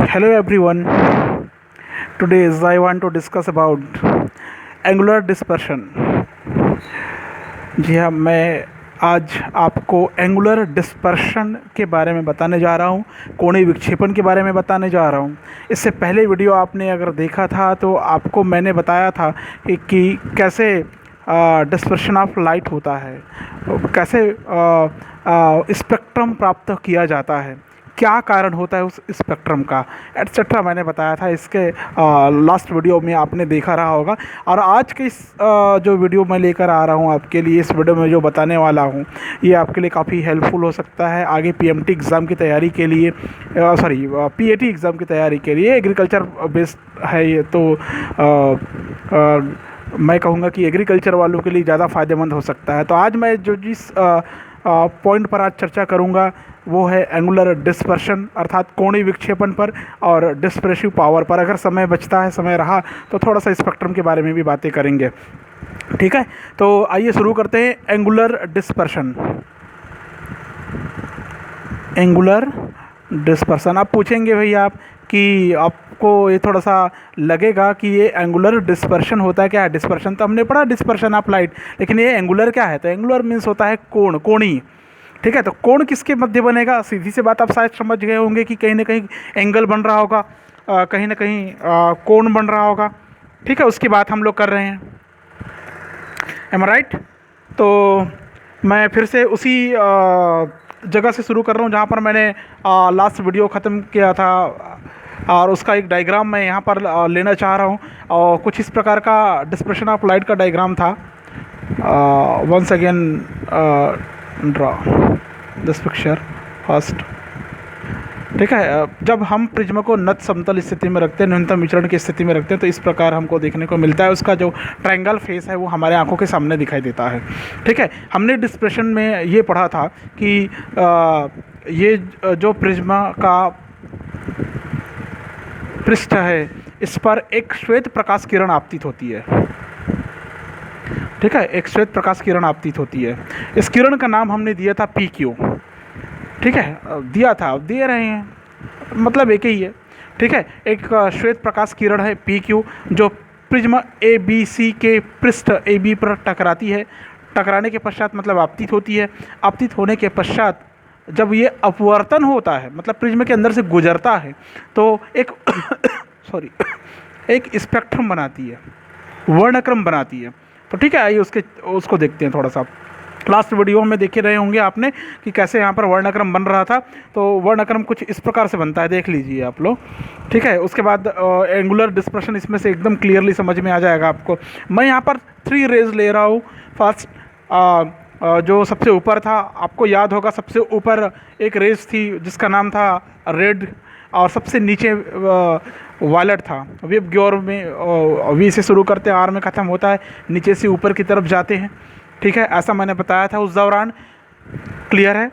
Hello everyone. Today I want to discuss about angular dispersion. जी हाँ, मैं आज आपको एंगुलर डिस्पर्शन के बारे में बताने जा रहा हूँ, कोणीय विक्षेपण के बारे में बताने जा रहा हूँ। इससे पहले वीडियो आपने अगर देखा था तो आपको मैंने बताया था कि कैसे डिस्पर्शन ऑफ लाइट होता है, कैसे स्पेक्ट्रम प्राप्त किया जाता है, क्या कारण होता है उस स्पेक्ट्रम का, एटसेट्रा मैंने बताया था। इसके लास्ट वीडियो में आपने देखा रहा होगा। और आज के इस जो वीडियो मैं लेकर आ रहा हूँ आपके लिए, इस वीडियो में जो बताने वाला हूँ ये आपके लिए काफ़ी हेल्पफुल हो सकता है आगे पीएमटी एग्ज़ाम की तैयारी के लिए, पीएटी एग्ज़ाम की तैयारी के लिए। एग्रीकल्चर बेस्ड है ये, तो मैं कहूँगा कि एग्रीकल्चर वालों के लिए ज़्यादा फ़ायदेमंद हो सकता है। तो आज मैं जो जिस पॉइंट पर आज चर्चा करूँगा वो है एंगुलर डिस्पर्शन अर्थात कोणीय विक्षेपण पर और डिस्पर्सिव पावर पर। अगर समय बचता है, समय रहा, तो थोड़ा सा स्पेक्ट्रम के बारे में भी बातें करेंगे। ठीक है, तो आइए शुरू करते हैं। Angular dispersion. Angular dispersion. आप पूछेंगे भैया आप कि आपको ये थोड़ा सा लगेगा कि ये एंगुलर डिस्पर्शन होता है क्या है? डिस्पर्शन तो हमने पढ़ा, डिस्पर्शन ऑफ लाइट, लेकिन ये एंगुलर क्या है? तो एंगुलर मीन्स होता है कोण, कोणीय। ठीक है, तो कोण किसके मध्य बनेगा? सीधी सी बात आप शायद समझ गए होंगे कि कहीं ना कहीं एंगल बन रहा होगा, कहीं ना कहीं कोण बन रहा होगा। ठीक है, उसकी बात हम लोग कर रहे हैं। एम आई राइट? तो मैं फिर से उसी जगह से शुरू कर रहा हूँ जहाँ पर मैंने लास्ट वीडियो ख़त्म किया था, और उसका एक डायग्राम मैं यहाँ पर लेना चाह रहा हूँ। और कुछ इस प्रकार का डिस्पर्शन ऑफ लाइट का डायग्राम था। Once again draw this picture first. ठीक है, जब हम प्रिज्म को नत समतल स्थिति में रखते हैं, न्यूनतम विचरण की स्थिति में रखते हैं, तो इस प्रकार हमको देखने को मिलता है। उसका जो ट्रायंगल फेस है वो हमारे आंखों के सामने दिखाई देता है। ठीक है, हमने डिस्पर्शन में ये पढ़ा था कि ये जो प्रिज्म का पृष्ठ है इस पर एक श्वेत प्रकाश किरण आपतित होती है। ठीक है, एक श्वेत प्रकाश किरण आपतित होती है। इस किरण का नाम हमने दिया था पी क्यू। ठीक है, दिया था, दे रहे हैं, मतलब एक ही है। ठीक है, एक श्वेत प्रकाश किरण है पी क्यू जो प्रिज्म ए बी सी के पृष्ठ ए बी पर टकराती है। टकराने के पश्चात मतलब आपतित होती है। आपतित होने के पश्चात जब ये अपवर्तन होता है, मतलब प्रिज्म के अंदर से गुजरता है, तो एक सॉरी एक स्पेक्ट्रम बनाती है, वर्णक्रम बनाती है। तो ठीक है, आइए उसको देखते हैं थोड़ा सा। लास्ट वीडियो में देखे रहे होंगे आपने कि कैसे यहाँ पर वर्णक्रम बन रहा था। तो वर्णक्रम कुछ इस प्रकार से बनता है, देख लीजिए आप लोग। ठीक है, उसके बाद एंगुलर डिस्पर्शन इसमें से एकदम क्लियरली समझ में आ जाएगा आपको। मैं यहाँ पर 3 रेज ले रहा हूँ। फर्स्ट जो सबसे ऊपर था, आपको याद होगा सबसे ऊपर एक रेज थी जिसका नाम था रेड, और सबसे नीचे वायलेट था। वेब ग्योर में वी से शुरू करते हैं, आर में ख़त्म होता है, नीचे से ऊपर की तरफ जाते हैं। ठीक है, ऐसा मैंने बताया था उस दौरान। क्लियर है?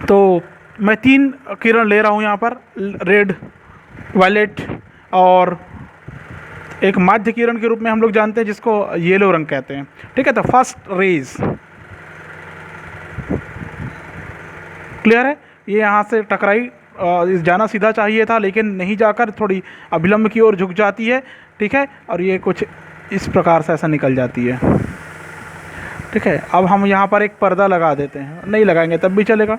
तो मैं 3 किरण ले रहा हूँ यहाँ पर, रेड, वायलेट और एक माध्य किरण के रूप में हम लोग जानते हैं जिसको येलो रंग कहते हैं। ठीक है, तो फर्स्ट रेज, क्लियर है? ये यहाँ से टकराई, जाना सीधा चाहिए था लेकिन नहीं जाकर थोड़ी अभिलंब की ओर झुक जाती है। ठीक है, और ये कुछ इस प्रकार से ऐसा निकल जाती है। ठीक है, अब हम यहाँ पर एक पर्दा लगा देते हैं, नहीं लगाएंगे तब भी चलेगा।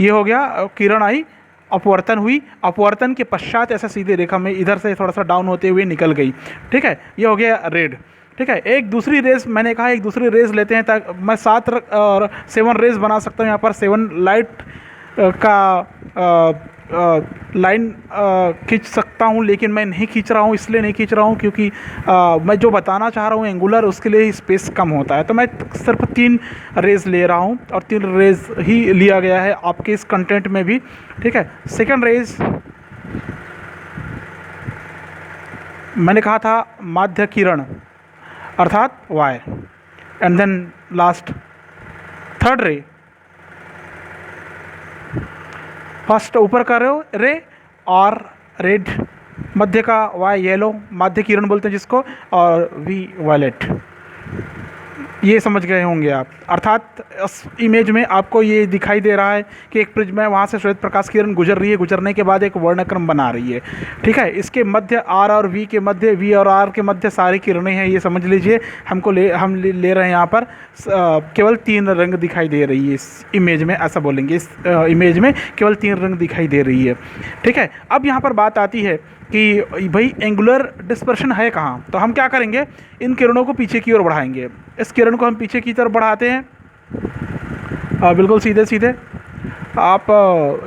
ये हो गया, किरण आई, अपवर्तन हुई, अपवर्तन के पश्चात ऐसा सीधे रेखा में इधर से थोड़ा सा डाउन होते हुए निकल गई। ठीक है, ये हो गया रेड। ठीक है, एक दूसरी रेस, मैंने कहा एक दूसरी रेस लेते हैं ताकि मैं 7 और 7 रेस बना सकता हूँ। यहाँ पर 7 लाइट का लाइन खींच सकता हूँ, लेकिन मैं नहीं खींच रहा हूँ। इसलिए नहीं खींच रहा हूँ क्योंकि मैं जो बताना चाह रहा हूँ एंगुलर, उसके लिए स्पेस कम होता है। तो मैं सिर्फ 3 रेज ले रहा हूँ और 3 रेज ही लिया गया है आपके इस कंटेंट में भी। ठीक है, सेकंड रेज मैंने कहा था माध्य किरण अर्थात Y, and then last third ray. First ऊपर का रे और रेड, मध्य का वाई येलो, माध्य किरण बोलते हैं जिसको, और वी वायलेट। ये समझ गए होंगे आप। अर्थात इस इमेज में आपको ये दिखाई दे रहा है कि एक प्रिज्म है, वहाँ से श्वेत प्रकाश किरण गुजर रही है, गुजरने के बाद एक वर्णक्रम बना रही है। ठीक है, इसके मध्य आर और वी के मध्य, वी और आर के मध्य सारी किरणें हैं, ये समझ लीजिए। हम ले रहे हैं यहाँ पर केवल 3 रंग दिखाई दे रही है इस इमेज में, ऐसा बोलेंगे। इस इमेज में केवल 3 रंग दिखाई दे रही है। ठीक है, अब यहाँ पर बात आती है कि भाई एंगुलर डिस्पर्शन है कहाँ। तो हम क्या करेंगे, इन किरणों को पीछे की ओर बढ़ाएंगे। इस किरण को हम पीछे की तरफ बढ़ाते हैं, बिल्कुल सीधे सीधे। आप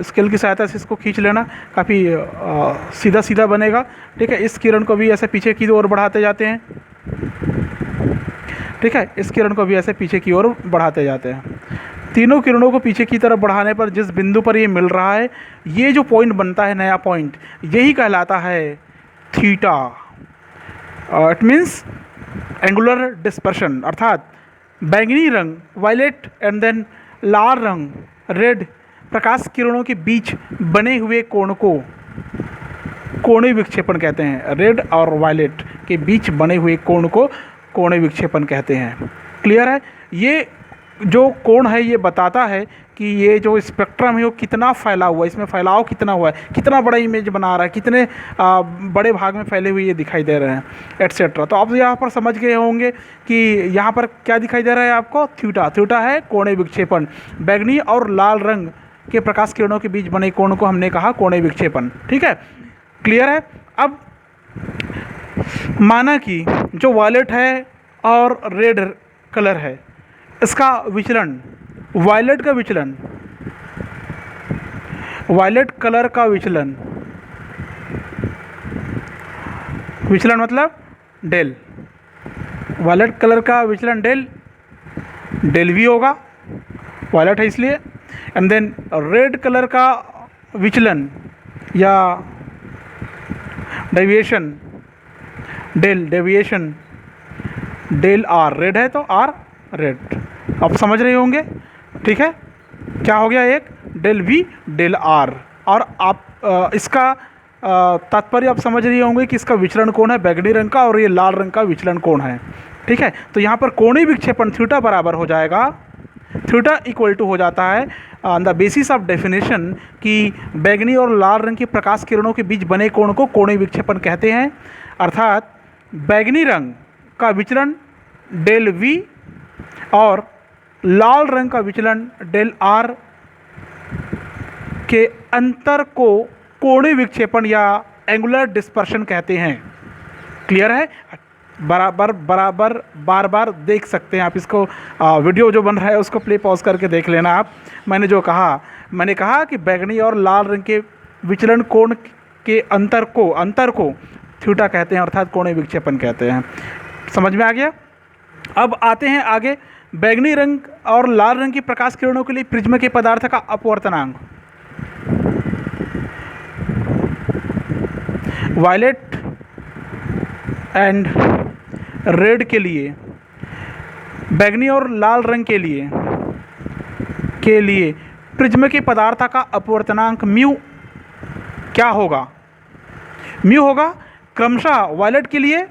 स्केल की सहायता से इसको खींच लेना, काफ़ी सीधा सीधा बनेगा। ठीक है, इस किरण को भी ऐसे पीछे की ओर बढ़ाते जाते हैं। ठीक है, इस किरण को भी ऐसे पीछे की ओर बढ़ाते जाते हैं। तीनों किरणों को पीछे की तरफ बढ़ाने पर जिस बिंदु पर ये मिल रहा है, ये जो पॉइंट बनता है, नया पॉइंट, यही कहलाता है theta. It means angular dispersion. अर्थात बैंगनी रंग वायलेट एंड देन लाल रंग रेड प्रकाश किरणों के बीच बने हुए कोण को कोणीय विक्षेपण कहते हैं। रेड और वायलेट के बीच बने हुए कोण को कोणीय विक्षेपण कहते हैं। क्लियर है? ये जो कोण है ये बताता है कि ये जो स्पेक्ट्रम है वो कितना फैला हुआ है, इसमें फैलाव कितना हुआ है, कितना बड़ा इमेज बना रहा है, कितने बड़े भाग में फैले हुए ये दिखाई दे रहे हैं, एट्सेट्रा। तो आप यहाँ पर समझ गए होंगे कि यहाँ पर क्या दिखाई दे रहा है आपको, थीटा। थीटा है कोणीय विक्षेपण। बैंगनी और लाल रंग के प्रकाश किरणों के बीच बने कोण को हमने कहा कोणीय विक्षेपण। ठीक है, क्लियर है? अब माना कि जो वायलेट है और रेड कलर है, इसका विचलन, वायलेट का विचलन, वायलेट कलर का विचलन, विचलन मतलब डेल, वायलेट कलर का विचलन डेल वी होगा, वायलेट है इसलिए। एंड देन रेड कलर का विचलन या deviation, deviation del R, red है तो आर रेड। आप समझ रहे होंगे। ठीक है, क्या हो गया, एक डेल वी डेल आर। और आप इसका तात्पर्य आप समझ रहे होंगे कि इसका विचलन कोण है बैंगनी रंग का और ये लाल रंग का विचलन कोण है। ठीक है, तो यहाँ पर कोणीय विक्षेपण थीटा बराबर हो जाएगा, थीटा इक्वल टू हो जाता है on the basis of definition कि बैंगनी और लाल रंग की प्रकाश किरणों के बीच बने कोण को कोणीय विक्षेपण कहते हैं। अर्थात बैंगनी रंग का विचलन डेल वी और लाल रंग का विचलन डेल आर के अंतर को कोणीय विक्षेपण या एंगुलर डिस्पर्शन कहते हैं। क्लियर है? बराबर बराबर बार बार देख सकते हैं आप इसको। वीडियो जो बन रहा है उसको प्ले पॉज करके देख लेना आप। मैंने जो कहा, मैंने कहा कि बैंगनी और लाल रंग के विचलन कोण के अंतर को थीटा कहते हैं, अर्थात कोणीय विक्षेपण कहते हैं। समझ में आ गया? अब आते हैं आगे। बैंगनी रंग और लाल रंग की प्रकाश किरणों के लिए प्रिज्म के पदार्थ का अपवर्तनांक, वायलेट एंड रेड के लिए, बैंगनी और लाल रंग के लिए प्रिज्म के पदार्थ का अपवर्तनांक म्यू क्या होगा? म्यू होगा क्रमशः वायलेट के लिए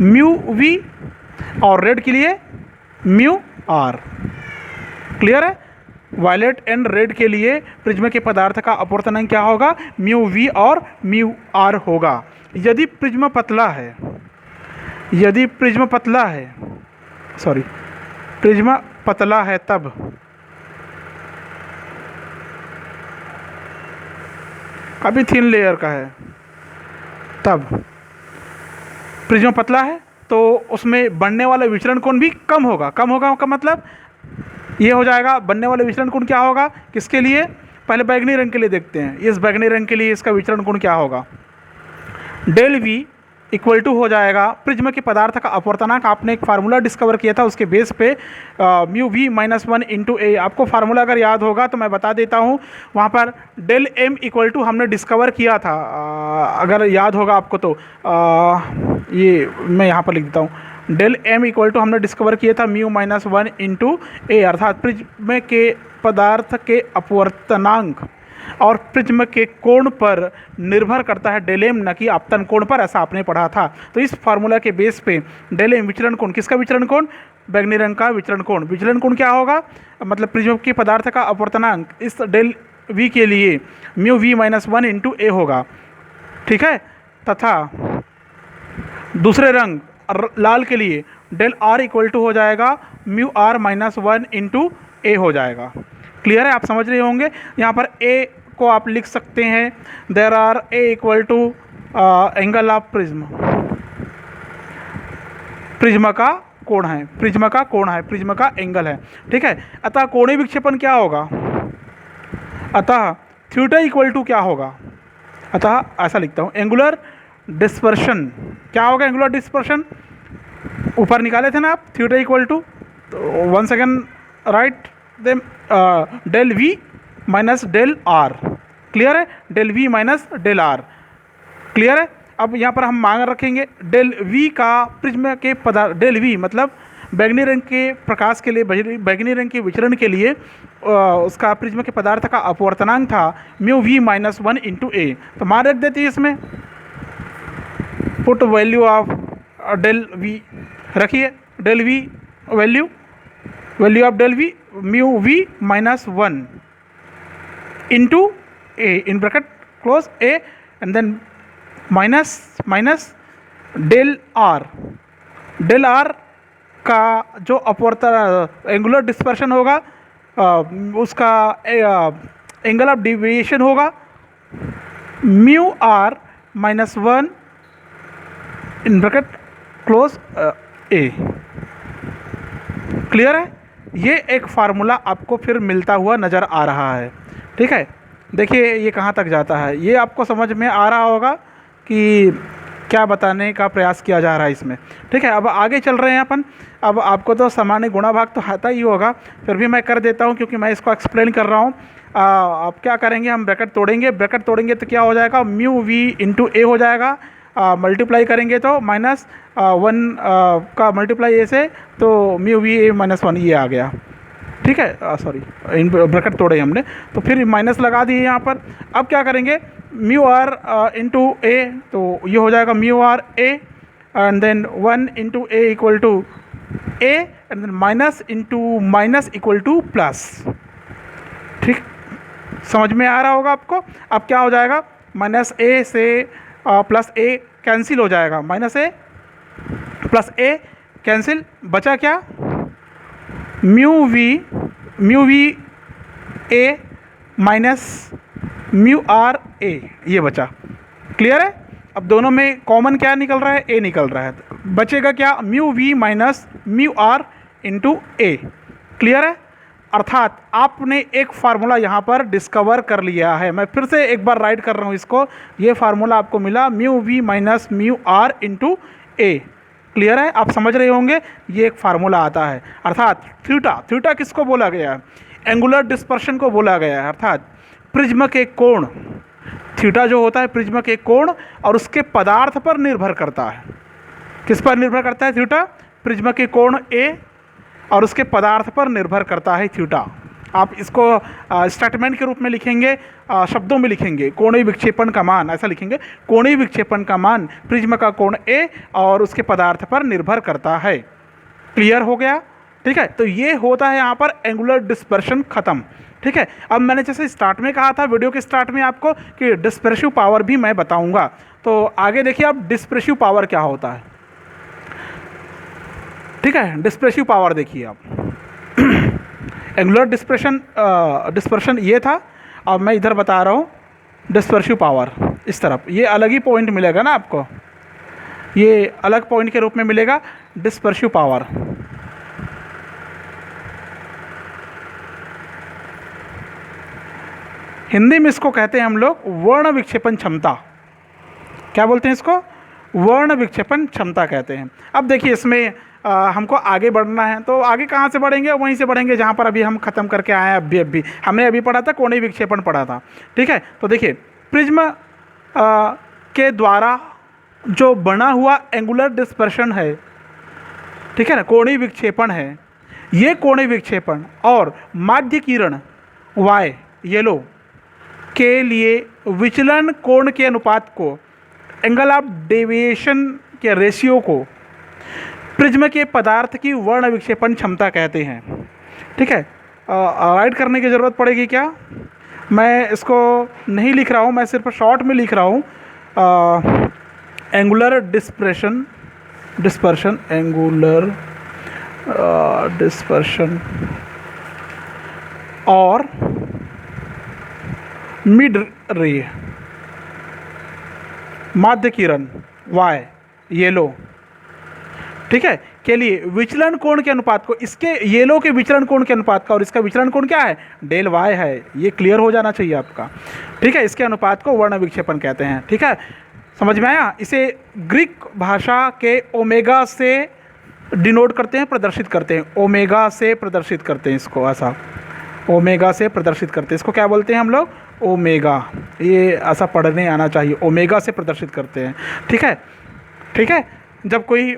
म्यू वी और रेड के लिए म्यू आर। क्लियर है? वायलेट एंड रेड के लिए प्रिज्म के पदार्थ का अपवर्तनांक क्या होगा? म्यू वी और म्यू आर होगा। यदि प्रिज्म पतला है, प्रिज्म पतला है तब काफ़ी थिन लेयर का है, तब प्रिज्म पतला है तो उसमें बनने वाला विचलन कोण भी कम होगा। कम होगा का मतलब ये हो जाएगा, बनने वाले विचलन कोण क्या होगा, किसके लिए? पहले बैंगनी रंग के लिए देखते हैं। इस बैंगनी रंग के लिए इसका विचलन कोण क्या होगा? डेल वी इक्वल टू हो जाएगा प्रिज्म के पदार्थ का अपवर्तनांक। आपने एक फार्मूला डिस्कवर किया था, उसके बेस पे म्यू वी -1 इंटू ए। आपको फार्मूला अगर याद होगा तो मैं बता देता हूँ। वहाँ पर डेल एम इक्वल टू हमने डिस्कवर किया था, अगर याद होगा आपको तो ये मैं यहाँ पर लिख देता हूँ। डेल एम इक्वल टू हमने डिस्कवर किया था म्यू -1 इंटू ए, अर्थात प्रिज्म के पदार्थ के अपवर्तनांक और प्रिज्म के कोण पर निर्भर करता है डेल एम, न कि आपतन कोण पर, ऐसा आपने पढ़ा था। तो इस फार्मूला के बेस पे डेल एम विचलन कोण, किसका विचलन कोण? बैगनी रंग का विचलन कोण। विचलन कोण क्या होगा, मतलब प्रिज्म के पदार्थ का अपवर्तनांक इस डेल वी के लिए म्यू वी माइनस 1 इंटू ए होगा, ठीक है। तथा दूसरे रंग लाल के लिए डेल आर इक्वल टू हो जाएगा mu R minus 1 into A हो जाएगा। क्लियर है, आप समझ रहे होंगे। यहाँ पर ए को आप लिख सकते हैं there are A equal to angle of prism, prism का कोण है, प्रिज्म का कोण है, प्रिज्म का एंगल है, ठीक है। अतः कोणीय विक्षेपण क्या होगा, अतः थीटा इक्वल टू क्या होगा, अतः ऐसा लिखता हूँ एंगुलर डिस्पर्शन क्या होगा, एंगुलर डिस्पर्शन ऊपर निकाले थे ना आप, थीटा इक्वल टू, तो one second right them del V minus del R. Clear है, del V minus del R. Clear है। अब यहाँ पर हम मांग रखेंगे डेल वी का प्रिज्म के पदार्थ, डेल वी मतलब बैगनी रंग के प्रकाश के लिए, बैगनी रंग के विचरण के लिए उसका प्रिज्म के पदार्थ का अपवर्तनांक था mu V minus 1 into A. तो मान रख देती है इसमें, put value of del V रखिए, del V value of del V mu V minus 1 into A in bracket close A and then minus del R का जो अपवर्तन एंगुलर डिस्पर्शन होगा उसका एंगल ऑफ डिविएशन होगा mu R minus 1 in bracket close A. Clear है, ये एक formula आपको फिर मिलता हुआ नज़र आ रहा है, ठीक है। देखिए ये कहाँ तक जाता है, ये आपको समझ में आ रहा होगा कि क्या बताने का प्रयास किया जा रहा है इसमें, ठीक है। अब आगे चल रहे हैं अपन। अब आपको तो सामान्य गुणा भाग तो आता ही होगा, फिर भी मैं कर देता हूँ क्योंकि मैं इसको एक्सप्लेन कर रहा हूँ। अब क्या करेंगे, हम ब्रैकेट तोड़ेंगे तो क्या हो जाएगा, म्यू वी इंटू ए हो जाएगा, मल्टीप्लाई करेंगे तो माइनस 1 का मल्टीप्लाई ए से, तो म्यू वी ए माइनस 1 ये आ गया, ठीक है। सॉरी, इन ब्रैकेट तोड़े हमने, तो फिर माइनस लगा दिए यहाँ पर। अब क्या करेंगे, म्यू आर इंटू ए, तो ये हो जाएगा mu R A and then 1 into A equal to A and then minus into minus equal to plus, ठीक। समझ में आ रहा होगा आपको। अब क्या हो जाएगा, माइनस ए से प्लस ए कैंसिल हो जाएगा, minus A plus A cancel, बचा क्या, mu V A minus mu R A, ये बचा। क्लियर है। अब दोनों में कॉमन क्या निकल रहा है, ए निकल रहा है, बचेगा क्या, mu V minus mu R into A. Clear है। अर्थात आपने एक फार्मूला यहाँ पर डिस्कवर कर लिया है। मैं फिर से एक बार राइट कर रहा हूँ इसको, ये फार्मूला आपको मिला mu V minus mu R into A. Clear है, आप समझ रहे होंगे, ये एक फार्मूला आता है। अर्थात थीटा किसको बोला गया है, एंगुलर डिस्पर्शन को बोला गया है। अर्थात प्रिज्म के कोण, थीटा जो होता है प्रिज्म के कोण और उसके पदार्थ पर निर्भर करता है। किस पर निर्भर करता है, थीटा, प्रिज्म के कोण ए और उसके पदार्थ पर निर्भर करता है थीटा। आप इसको स्टेटमेंट के रूप में लिखेंगे, शब्दों में लिखेंगे, कोणीय विक्षेपण का मान, ऐसा लिखेंगे, कोणीय विक्षेपण का मान प्रिज्म का कोण ए और उसके पदार्थ पर निर्भर करता है। क्लियर हो गया, ठीक है। तो ये होता है यहाँ पर एंगुलर डिस्पर्शन खत्म, ठीक है। अब मैंने जैसे स्टार्ट में कहा था, वीडियो के स्टार्ट में आपको, कि डिस्पर्सिव पावर भी मैं बताऊंगा। तो आगे देखिए अब डिस्पर्सिव पावर क्या होता है, ठीक है। डिस्पर्सिव पावर देखिए आप, एंगुलर डिस्पर्शन ये था, अब मैं इधर बता रहा हूँ डिस्पर्सिव पावर इस तरफ। ये अलग ही पॉइंट मिलेगा ना आपको, ये अलग पॉइंट के रूप में मिलेगा डिस्पर्सिव पावर। हिंदी में इसको कहते हैं हम लोग वर्ण विक्षेपण क्षमता। क्या बोलते हैं इसको, वर्ण विक्षेपण क्षमता कहते हैं। अब देखिए इसमें हमको आगे बढ़ना है, तो आगे कहाँ से बढ़ेंगे, वहीं से बढ़ेंगे जहाँ पर अभी हम ख़त्म करके आए हैं। अभी हमने अभी पढ़ा था कोणीय विक्षेपण पढ़ा था, ठीक है। तो देखिए प्रिज्म के द्वारा जो बना हुआ एंगुलर डिस्पर्शन है, ठीक है ना, कोणीय विक्षेपण है। ये कोणीय विक्षेपण और माध्य किरण वाई येलो के लिए विचलन कोण के अनुपात को, एंगल ऑफ डेविएशन के रेशियो को प्रिज्म के पदार्थ की वर्ण विक्षेपण क्षमता कहते हैं। ठीक है, राइट करने की ज़रूरत पड़ेगी क्या? मैं इसको नहीं लिख रहा हूँ, मैं सिर्फ शॉर्ट में लिख रहा हूँ। एंगुलर डिस्पर्शन एंगुलर डिस्पर्शन और मिड रे माध्य किरण वाई येलो, ठीक है, के लिए विचलन कोण के अनुपात को, इसके येलो के विचलन कोण के अनुपात का, और इसका विचलन कोण क्या है? डेल वाई है। ये क्लियर हो जाना चाहिए आपका। ठीक है, इसके अनुपात को वर्ण विक्षेपण कहते हैं। ठीक है, समझ में आया? इसे ग्रीक भाषा के ओमेगा से डिनोट करते हैं, प्रदर्शित करते हैं। ओमेगा से प्रदर्शित करते हैं इसको, ऐसा ओमेगा से प्रदर्शित करते हैं इसको। क्या बोलते हैं हम लोग? ओमेगा। ये ऐसा पढ़ने आना चाहिए, ओमेगा से प्रदर्शित करते हैं। ठीक है, ठीक है। जब कोई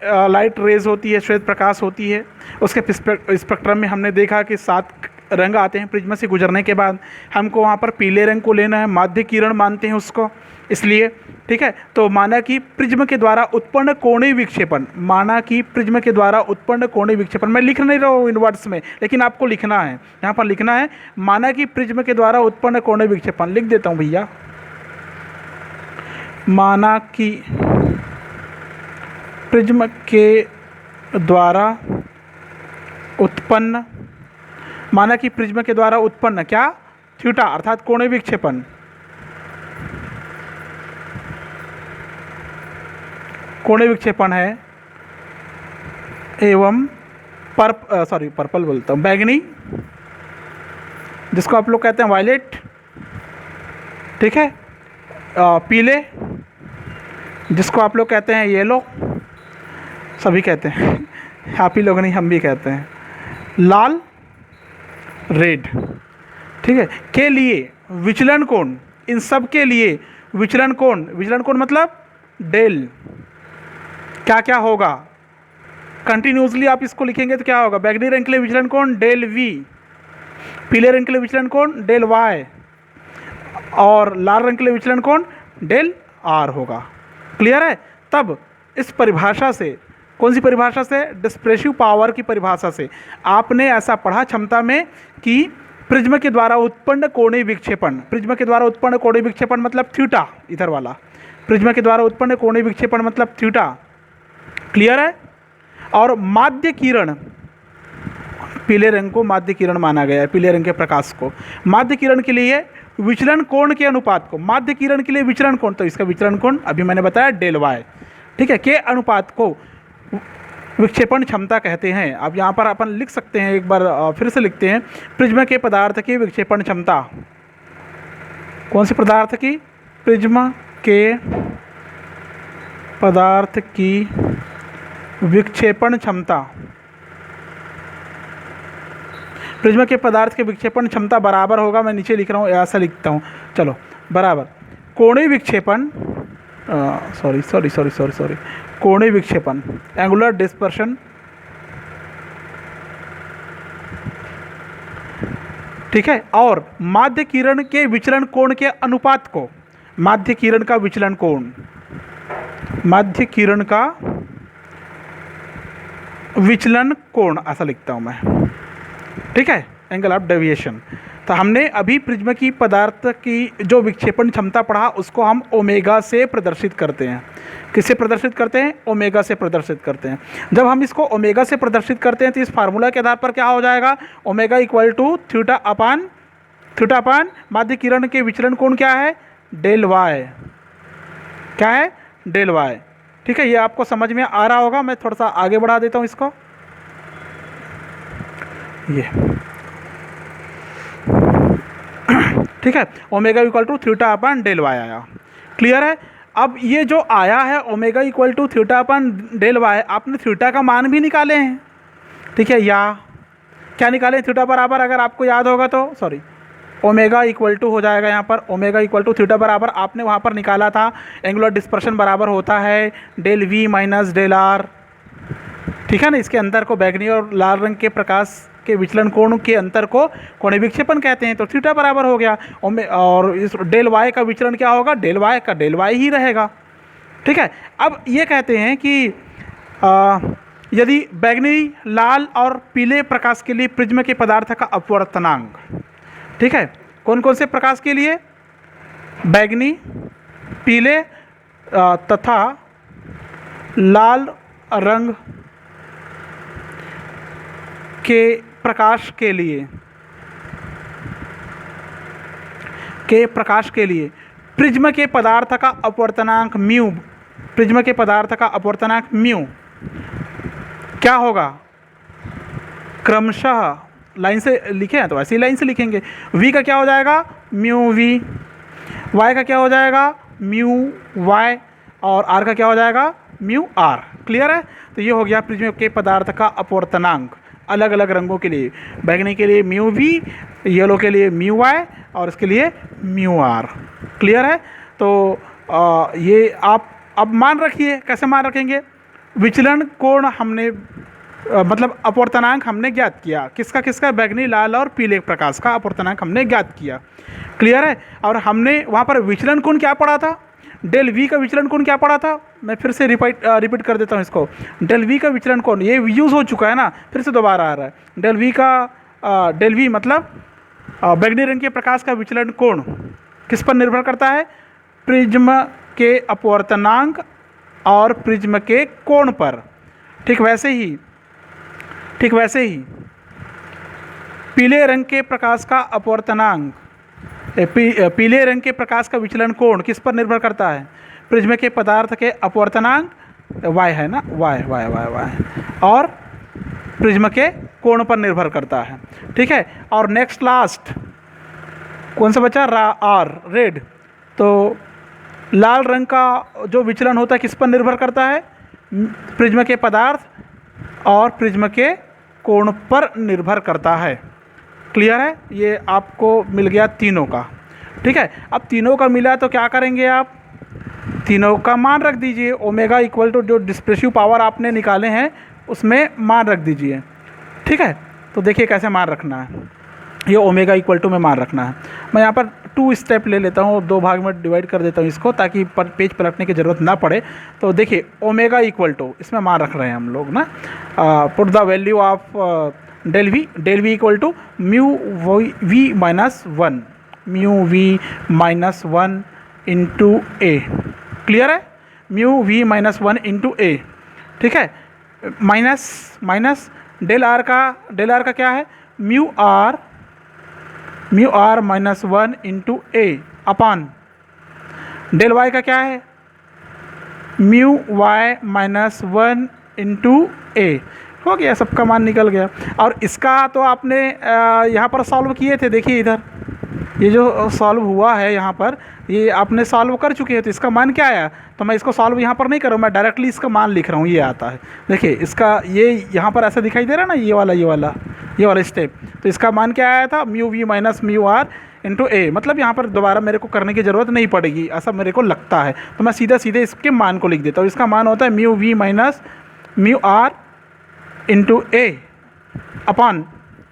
लाइट रेज होती है, श्वेत प्रकाश होती है, उसके स्पेक्ट्रम में हमने देखा कि 7 रंग आते हैं प्रिज्म से गुजरने के बाद। हमको वहाँ पर पीले रंग को लेना है, माध्य किरण मानते हैं उसको, इसलिए। ठीक है, तो माना कि प्रिज्म के द्वारा उत्पन्न कोणीय विक्षेपण, माना कि प्रिज्म के द्वारा उत्पन्न कोणीय विक्षेपण, मैं लिख नहीं रहा हूँ इन वर्ड्स में, लेकिन आपको लिखना है, यहाँ पर लिखना है, माना कि प्रिज्म के द्वारा उत्पन्न कोणीय विक्षेपण। लिख देता हूँ भैया, माना कि प्रिज्म के द्वारा उत्पन्न, माना कि प्रिज्म के द्वारा उत्पन्न क्या? थीटा, अर्थात कोणीय विक्षेपण, कोणीय विक्षेपण है एवं पर्पल बोलता हूँ, बैगनी, जिसको आप लोग कहते हैं वायलेट। ठीक है, पीले, जिसको आप लोग कहते हैं येलो, सभी कहते हैं, आप ही लोग नहीं, हम भी कहते हैं। लाल, रेड। ठीक है, के लिए विचलन कोण, इन सब के लिए विचलन कोण, विचलन कोण मतलब डेल, क्या क्या होगा? कंटिन्यूसली आप इसको लिखेंगे तो क्या होगा? बैगनी रंग के लिए विचलन कोण डेल वी, पीले रंग के लिए विचलन कोण डेल वाई, और लाल रंग के लिए विचलन कोण डेल आर होगा। क्लियर है? तब इस परिभाषा से, कौन सी परिभाषा से? डिस्प्रेसिव पावर की परिभाषा से आपने ऐसा पढ़ा क्षमता में कि प्रिज्म के द्वारा उत्पन्न कोणीय विक्षेपण, प्रिज्म के द्वारा उत्पन्न कोणीय विक्षेपण मतलब थीटा, इधर वाला, प्रिज्म के द्वारा उत्पन्न कोणीय विक्षेपण मतलब थीटा। क्लियर है? और माध्य किरण, पीले रंग को माध्य किरण माना गया है, पीले रंग के प्रकाश को माध्य किरण के लिए विचलन कोण के अनुपात को, माध्य किरण के लिए विचलन कोण, तो इसका विचलन कोण अभी मैंने बताया डेल वाई। ठीक है, के अनुपात को विक्षेपण क्षमता कहते हैं। अब यहाँ पर अपन लिख सकते हैं, एक बार फिर से लिखते हैं, प्रिज्म के पदार्थ की विक्षेपण क्षमता, कौन सी पदार्थ की? प्रिज्म के पदार्थ की विक्षेपण क्षमता, प्रिज्म के पदार्थ के विक्षेपण क्षमता बराबर होगा, मैं नीचे लिख रहा हूँ, ऐसा लिखता हूँ, चलो, बराबर कोणीय विक्षेपण, सॉरी, कोणीय विक्षेपण, एंगुलर डिस्पर्शन, ठीक है, और माध्य किरण के विचलन कोण के अनुपात को, माध्य किरण का विचलन कोण, माध्य किरण का विचलन कोण, ऐसा लिखता हूं मैं। ठीक है, एंगल ऑफ डेविएशन। तो हमने अभी प्रिज्म की पदार्थ की जो विक्षेपण क्षमता पढ़ा, उसको हम ओमेगा से प्रदर्शित करते हैं। किससे प्रदर्शित करते हैं? ओमेगा से प्रदर्शित करते हैं। जब हम इसको ओमेगा से प्रदर्शित करते हैं तो इस फार्मूला के आधार पर क्या हो जाएगा? Omega equal to theta upon माध्य किरण के विचलन कोण क्या है? Del Y. क्या है? Del Y. ठीक है, ये आपको समझ में आ रहा होगा। मैं थोड़ा सा आगे बढ़ा देता हूँ इसको। ये ठीक है, omega equal to theta upon del Y आया। क्लियर है? अब ये जो आया है omega equal to theta upon del Y, आपने थीटा का मान भी निकाले हैं। ठीक है, या क्या निकाले? थीटा बराबर, अगर आपको याद होगा तो, सॉरी, ओमेगा इक्वल टू हो जाएगा यहाँ पर, ओमेगा इक्वल टू थीटा बराबर आपने वहाँ पर निकाला था, एंगुलर डिस्पर्शन बराबर होता है del V minus del R. ठीक है ना, इसके अंतर को बैगनी और लाल रंग के प्रकाश के विचलन कोण के अंतर को कोणीय विक्षेपण कहते हैं। तो थीटा बराबर हो गया, और इस डेल वाई का विचलन क्या होगा? डेल वाई का डेल वाई ही रहेगा। ठीक है, अब ये कहते हैं कि यदि बैंगनी, लाल और पीले प्रकाश के लिए प्रिज्म के पदार्थ का अपवर्तनांक, ठीक है, कौन कौन से प्रकाश के लिए? बैंगनी, पीले तथा लाल रंग के प्रकाश के लिए प्रिज्म के पदार्थ का अपवर्तनांक म्यू, प्रिज्म के पदार्थ का अपवर्तनांक म्यू क्या होगा? क्रमशः लाइन से लिखे हैं तो ऐसी लाइन से लिखेंगे। v का क्या हो जाएगा? म्यू v, y का क्या हो जाएगा? म्यू y, और r का क्या हो जाएगा? Mu r। क्लियर है? तो ये हो गया प्रिज्म के पदार्थ का अपवर्तनांक अलग अलग रंगों के लिए। बैंगनी के लिए म्यू v, येलो के लिए म्यू y, और इसके लिए म्यू r। क्लियर है? तो ये आप अब मान रखिए। कैसे मान रखेंगे? विचलन कोण हमने मतलब अपवर्तनांक हमने ज्ञात किया। किसका किसका? बैंगनी, लाल और पीले प्रकाश का अपवर्तनांक हमने ज्ञात किया। क्लियर है? और हमने वहाँ पर विचलन कोण क्या पढ़ा था? डेल वी का विचलन कोण क्या पढ़ा था? मैं फिर से रिपीट कर देता हूँ इसको। डेल वी का विचलन कोण, ये यूज़ हो चुका है ना, फिर से दोबारा आ रहा है। डेल वी मतलब बैंगनी रंग के प्रकाश का विचलन कोण किस पर निर्भर करता है? प्रिज्म के अपवर्तनांक और प्रिज्म के कोण पर। ठीक वैसे ही पीले रंग के प्रकाश का अपवर्तनांक, पीले रंग के प्रकाश का विचलन कोण किस पर निर्भर करता है? प्रिज्म के पदार्थ के अपवर्तनांक y है ना, y और प्रिज्म के कोण पर निर्भर करता है। ठीक है? और नेक्स्ट लास्ट कौन सा बचा? r red. तो लाल रंग का जो विचलन होता है किस पर निर्भर करता है? प्रिज्म के पदार्थ और प्रिज्म के कोण पर निर्भर करता है। क्लियर है? ये आपको मिल गया तीनों का। ठीक है? अब तीनों का मिला तो क्या करेंगे आप? तीनों का मान रख दीजिए। ओमेगा इक्वल टू जो डिस्प्रेसिव पावर आपने निकाले हैं उसमें मान रख दीजिए। ठीक है? तो देखिए कैसे मान रखना है। ये ओमेगा इक्वल टू में मान रखना है। मैं यहाँ पर 2 स्टेप ले लेता हूँ, 2 भाग में डिवाइड कर देता हूँ इसको, ताकि पेज पलटने की ज़रूरत ना पड़े। तो देखिए ओमेगा इक्वल टू इसमें मान रख रहे हैं हम लोग ना। Put the value of del V equal to mu V minus 1, mu V minus 1 into A. Clear है? Mu V minus 1 into A. ठीक है? माइनस डेल आर का क्या है? Mu R minus 1 into A upon del Y का क्या है? Mu Y minus 1 into A. हो गया, सबका मान निकल गया। और इसका तो आपने यहाँ पर सॉल्व किए थे। देखिए इधर ये जो सॉल्व हुआ है यहाँ पर, ये आपने सॉल्व कर चुके हैं। तो इसका मान क्या आया? तो मैं इसको सॉल्व यहाँ पर नहीं कर रहा हूँ, मैं डायरेक्टली इसका मान लिख रहा हूँ। ये आता है, देखिए इसका ये यहाँ पर ऐसा दिखाई दे रहा है ना, ये वाला स्टेप। तो इसका मान क्या आया था? Mu V minus mu R into A. मतलब यहाँ पर दोबारा मेरे को करने की ज़रूरत नहीं पड़ेगी, ऐसा मेरे को लगता है। तो मैं सीधे इसके मान को लिख देता हूँ। इसका मान होता है mu V minus mu R into A upon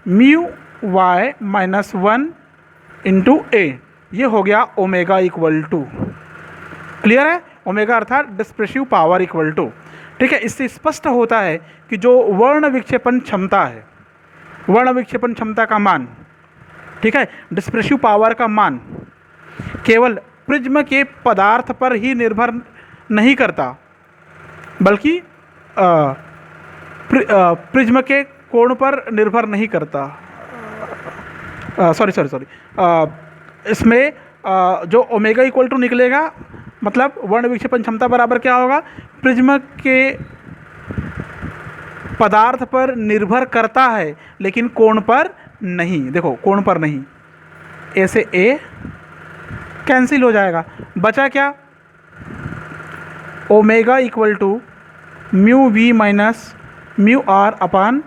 mu Y minus 1 into A. ये हो गया ओमेगा इक्वल टू। क्लियर है? ओमेगा अर्थात डिस्प्रेसिव पावर इक्वल टू। ठीक है? इससे स्पष्ट होता है कि जो वर्ण विक्षेपण क्षमता है, वर्ण विक्षेपण क्षमता का मान, ठीक है, डिस्प्रेसिव पावर का मान केवल प्रिज्म के पदार्थ पर ही निर्भर नहीं करता, बल्कि प्रिज्म के कोण पर निर्भर नहीं करता। सॉरी इसमें जो ओमेगा इक्वल टू निकलेगा, मतलब वर्ण विक्षेपण क्षमता बराबर क्या होगा? प्रिज्म के पदार्थ पर निर्भर करता है लेकिन कोण पर नहीं। देखो कोण पर नहीं, ए से ए कैंसिल हो जाएगा, बचा क्या? Omega equal to mu V minus mu R upon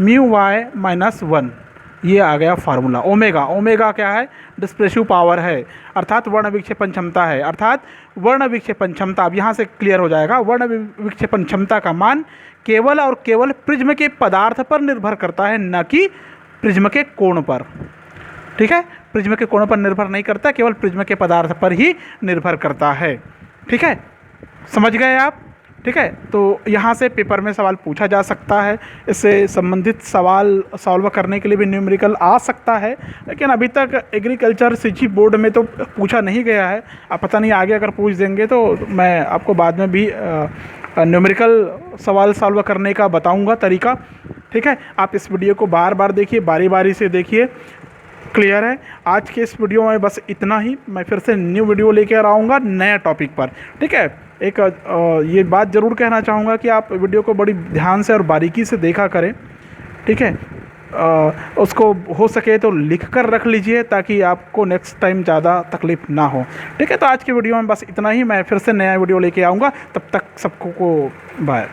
mu Y minus 1। ये आ गया फार्मूला। ओमेगा क्या है? डिस्प्रेसिव पावर है, अर्थात वर्ण विक्षेपण क्षमता है। अर्थात वर्ण विक्षेपण क्षमता, अब यहाँ से क्लियर हो जाएगा, वर्ण विक्षेपण क्षमता का मान केवल और केवल प्रिज्म के पदार्थ पर निर्भर करता है, न कि प्रिज्म के कोण पर। ठीक है? प्रिज्म के कोण पर निर्भर नहीं करता, केवल प्रिज्म के पदार्थ पर ही निर्भर करता है। ठीक है? समझ गए आप? ठीक है। तो यहाँ से पेपर में सवाल पूछा जा सकता है, इससे संबंधित सवाल सॉल्व करने के लिए भी न्यूमेरिकल आ सकता है, लेकिन अभी तक एग्रीकल्चर सिंचाई बोर्ड में तो पूछा नहीं गया है। अब पता नहीं आगे अगर पूछ देंगे तो मैं आपको बाद में भी न्यूमेरिकल सवाल सॉल्व करने का बताऊंगा तरीका। ठीक है, आप इस वीडियो को बार बार देखिए, बारी बारी से देखिए। क्लियर है? आज के इस वीडियो में बस इतना ही। मैं फिर से न्यू वीडियो लेकर आऊँगा नए टॉपिक पर। ठीक है, एक ये बात ज़रूर कहना चाहूँगा कि आप वीडियो को बड़ी ध्यान से और बारीकी से देखा करें। ठीक है, उसको हो सके तो लिख कर रख लीजिए ताकि आपको नेक्स्ट टाइम ज़्यादा तकलीफ़ ना हो। ठीक है, तो आज के वीडियो में बस इतना ही। मैं फिर से नया वीडियो लेके आऊँगा, तब तक सबको बाय।